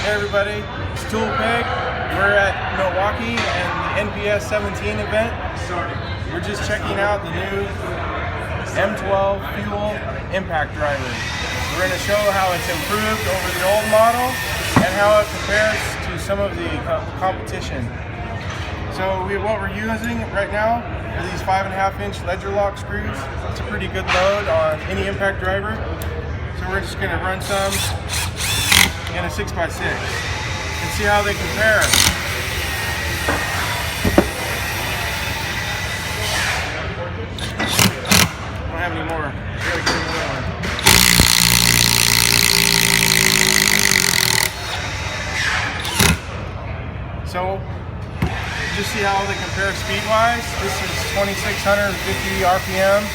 Hey everybody, it's Tool Pig. We're at Milwaukee and the NPS 17 event. We're just checking out the new M12 fuel impact driver. We're going to show how it's improved over the old model and how it compares to some of the competition. So what we're using right now are these 5.5-inch ledger lock screws. It's a pretty good load on any impact driver. So we're just going to run some in a 6x6 and see how they compare. I don't have any more. I gotta get another one. So just see how they compare speed-wise. This is 2,650 RPM.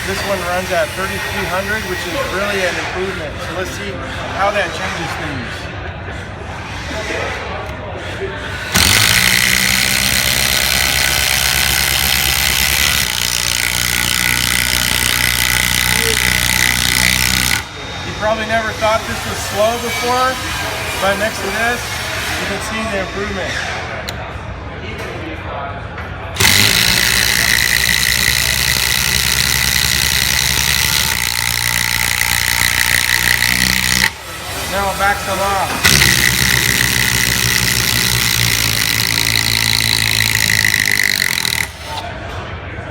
This one runs at 3,300, which is really an improvement. So let's see how that changes things. You probably never thought this was slow before, but next to this, you can see the improvement. Now it backs them off.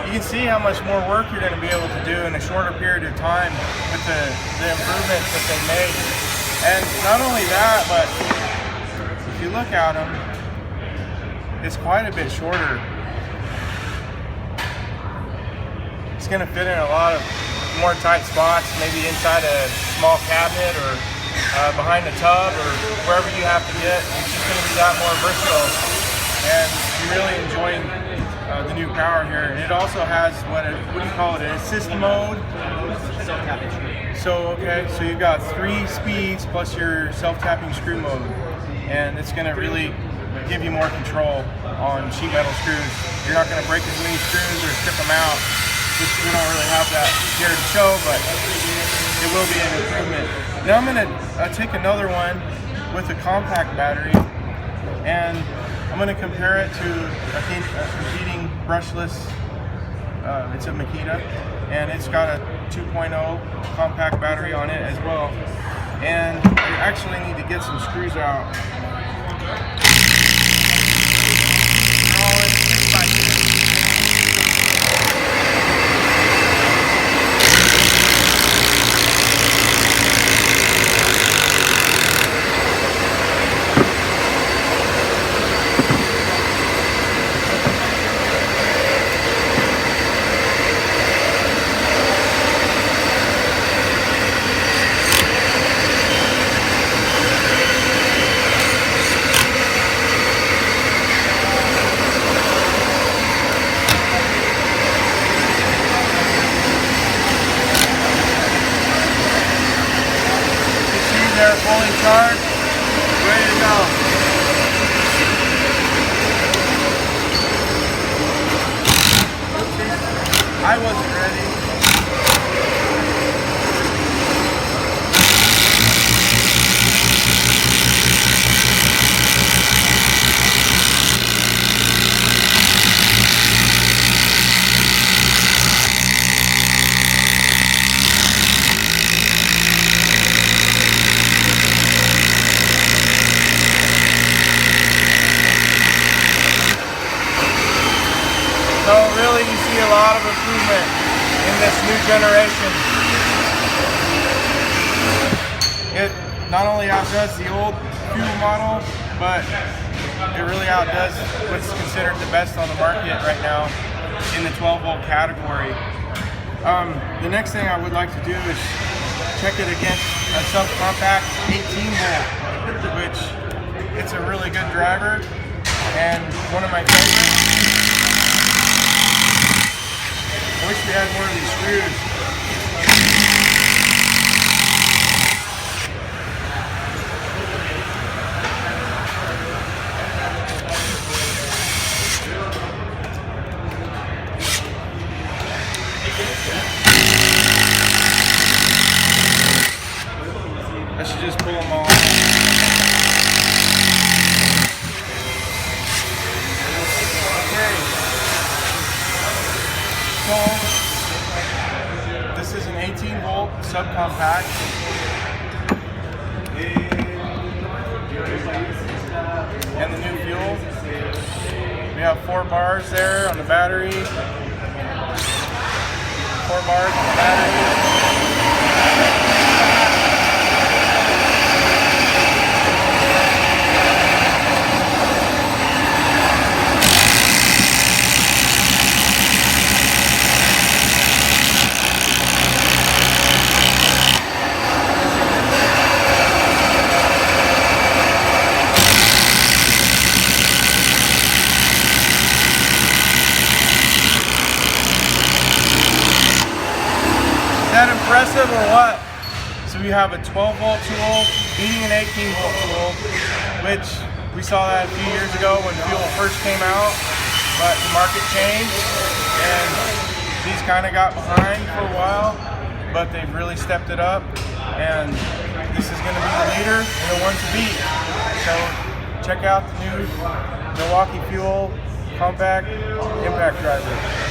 You can see how much more work you're going to be able to do in a shorter period of time with the improvements that they made. And not only that, but if you look at them, it's quite a bit shorter. It's going to fit in a lot of more tight spots, maybe inside a small cabinet or behind the tub or wherever you have to get. It's just going to be that more versatile, and you're really enjoying the new power here. And it also has what do you call it? An assist mode. Self-tapping screw. So so you've got 3 speeds plus your self-tapping screw mode, and it's going to really give you more control on sheet metal screws. You're not going to break as many screws or strip them out. We don't really have that here to show, but it will be an improvement. Now I'm going to take another one with a compact battery, and I'm going to compare it to a competing brushless. It's a Makita, and it's got a 2.0 compact battery on it as well. And I actually need to get some screws out. They're fully charged, ready to go. Oopsies, I wasn't ready. So really you see a lot of improvement in this new generation. It not only outdoes the old fuel model, but it really outdoes what's considered the best on the market right now in the 12-volt category. The next thing I would like to do is check it against a subcompact 18-volt, which it's a really good driver and one of my favorites. I wish we had more of these screws. I should just pull them all. subcompact. And the new fuel. We have 4 bars there on the battery. 4 bars on the battery. Is that impressive or what? So we have a 12-volt tool beating an 18-volt tool, which we saw that a few years ago when fuel first came out, but the market changed and these kind of got behind for a while, but they've really stepped it up, and this is going to be the leader and the one to beat. So check out the new Milwaukee Fuel Compact Impact Driver.